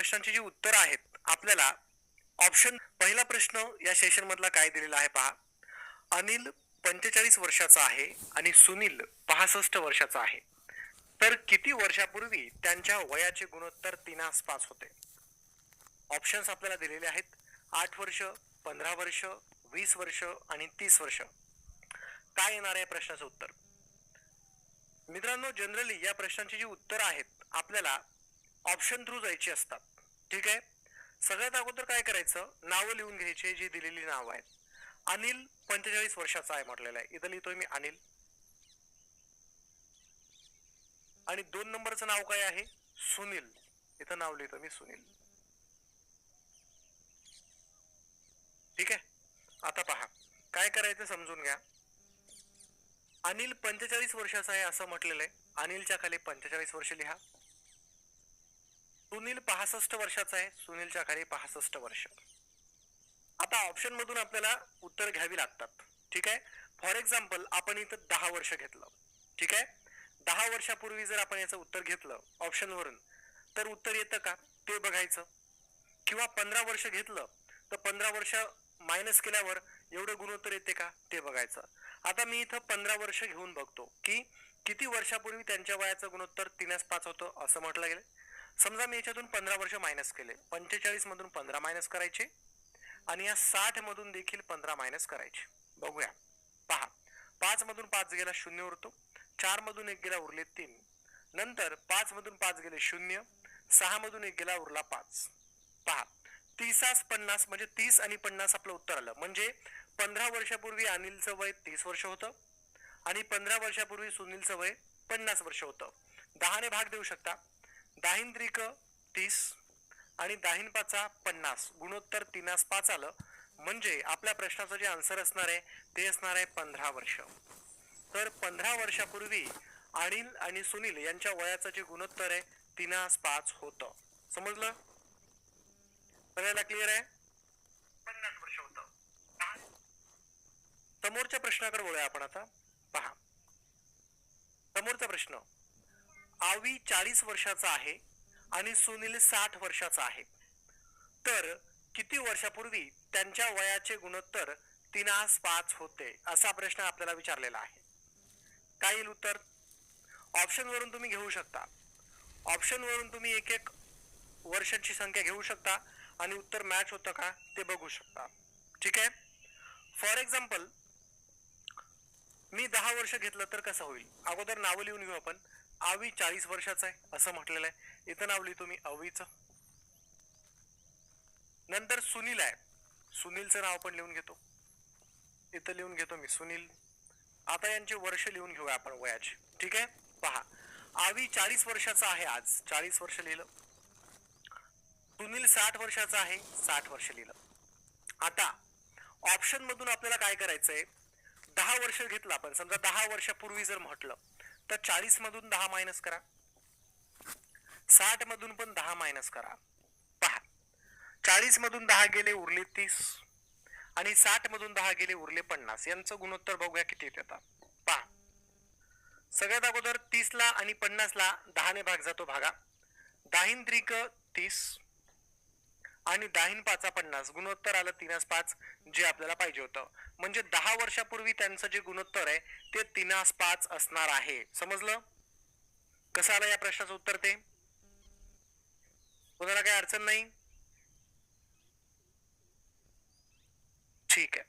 प्रश्नांची जी उत्तर आहेत आपल्याला ऑप्शन पहिला प्रश्न या सेशन मधला काय दिलेला आहे पहा. अनिल 45 वर्षाचा आहे आणि सुनील 65 वर्षाचा आहे. तर किती वर्षापूर्वी त्यांच्या वयाचे गुणोत्तर 3:5 होते. ऑप्शन्स आपल्याला दिलेले आहेत. 8 वर्ष, 15 वर्ष, 20 वर्ष आणि 30 वर्ष. काय येणार आहे प्रश्नाचं उत्तर. मित्रांनो, जनरली या प्रश्नांची जी उत्तर आहेत आपल्याला ऑप्शन थ्रू जायची असतात. ठीक आहे. सगळ्यात अगोदर काय करायचं, नावं लिहून घ्यायची जी दिलेली नाव आहेत. अनिल 45 वर्षाचा आहे म्हटलेलं आहे, इथं लिहितोय मी अनिल. आणि 2 नंबरचं नाव काय आहे, सुनील, इथं नाव लिहितो मी सुनील. ठीक आहे. आता पहा काय करायचं समजून घ्या. अनिल 45 वर्षाचा आहे असं म्हटलेलं आहे. अनिलच्या खाली 45 वर्ष लिहा. सुनील 65 वर्षाचा आहे, सुनीलच्या खाली 65 वर्ष. आता ऑप्शन मधून आपल्याला उत्तर घ्यावी लागतात. ठीक आहे. फॉर एक्झाम्पल आपण इथं 10 वर्ष घेतलं. ठीक आहे. 10 वर्षापूर्वी जर आपण याचं उत्तर घेतलं ऑप्शन वरून तर उत्तर येतं का ते बघायचं. किंवा 15 वर्ष घेतलं तर 15 वर्ष मायनस केल्यावर एवढं गुणोत्तर येते का ते बघायचं. आता मी इथं 15 वर्ष घेऊन बघतो की किती वर्षापूर्वी त्यांच्या वयाचं गुणोत्तर 3:5 होतं असं म्हटलं गेलं. समजा मी याच्यातून 15 वर्ष मायनस केले. 45 मधून 15 मायनस करायचे आणि या 60 मधून देखील 15 मायनस करायचे. बघूया. पहा, 5 मधून 5 गेला 0 उरतो. 4 मधून 1 गेला उरले 3. नंतर 5 मधून 5 गेले 0. 6 मधून 1 गेला उरला 5. पहा, 30:50 म्हणजे 30 आणि 50 आपलं उत्तर आलं. म्हणजे 15 वर्षापूर्वी अनिलचं वय 30 वर्ष होतं आणि 15 वर्षापूर्वी सुनीलचं वय 50 वर्ष होतं. 10 ने भाग देऊ शकता. 10 त्रिक 30 आणि 10 पाचा 50, गुणोत्तर 3:5 आलं. म्हणजे आपल्या प्रश्नाचं जे आन्सर असणार आहे ते असणार आहे 15 वर्ष. तर 15 वर्षापूर्वी अनिल आणि सुनील यांच्या वयाचं जे गुणोत्तर आहे 3:5 होतं. समजलं? सगळ्याला क्लिअर आहे? 50 वर्ष होतं. समोरच्या प्रश्नाकडे वळूया आपण आता. पहा, समोरचा प्रश्न. आवी 40 वर्षाचा आहे आणि सुनील 60 वर्षाचा आहे. तर किती वर्षापूर्वी त्यांच्या वयाचे गुणोत्तर 3:5 होते असा प्रश्न आपल्याला विचारलेला आहे. काय येईल उत्तर? ऑप्शन वरून तुम्ही घेऊ शकता. ऑप्शन वरून तुम्ही एक एक वर्षांची संख्या घेऊ शकता आणि उत्तर मॅच होतं का ते बघू शकता. ठीक आहे. फॉर एक्झाम्पल मी 10 वर्ष घेतलं तर कसं होईल. अगोदर नाव लिहून घेऊ आपण. आवी 40 वर्षाचा आहे असं म्हटलेलं आहे. इथं नाव लिहितो मी अवीचं. नंतर सुनील आहे, सुनीलचं नाव पण लिहून घेतो. इथं लिहून घेतो मी सुनील. आता यांचे वर्ष लिहून घेऊया आपण वयाचे. ठीक आहे. पहा, आवी 40 वर्षाचा आहे आज, 40 वर्ष लिहिलं. सुनील 60 वर्षाचा आहे, 60 वर्ष लिहिलं. आता ऑप्शन मधून आपल्याला काय करायचंय, 10 वर्ष घेतलं आपण. समजा 10 वर्षापूर्वी जर म्हटलं तर 40 मधून 10 मायनस करा, 60 मधून पण 10 मायनस करा. पहा, 40 मधून 10 गेले उरले 30 आणि 60 मधून 10 गेले उरले 50. यांचं गुणोत्तर बघूया किती येतं. पहा, सगळ्यात अगोदर 30 ला आणि 50 ला 10 ने भाग जातो भागा. 10 त्रिक 30 आणि 10 पाचा 50, गुणोत्तर आलं 3:5 जे आपल्याला पाहिजे होतं. म्हणजे 10 वर्षापूर्वी त्यांचं जे गुणोत्तर आहे ते 3:5 असणार आहे. समजलं? कसं आलं या प्रश्नाचं उत्तर ते? कोणाला काही अडचण नाही? ठीक आहे.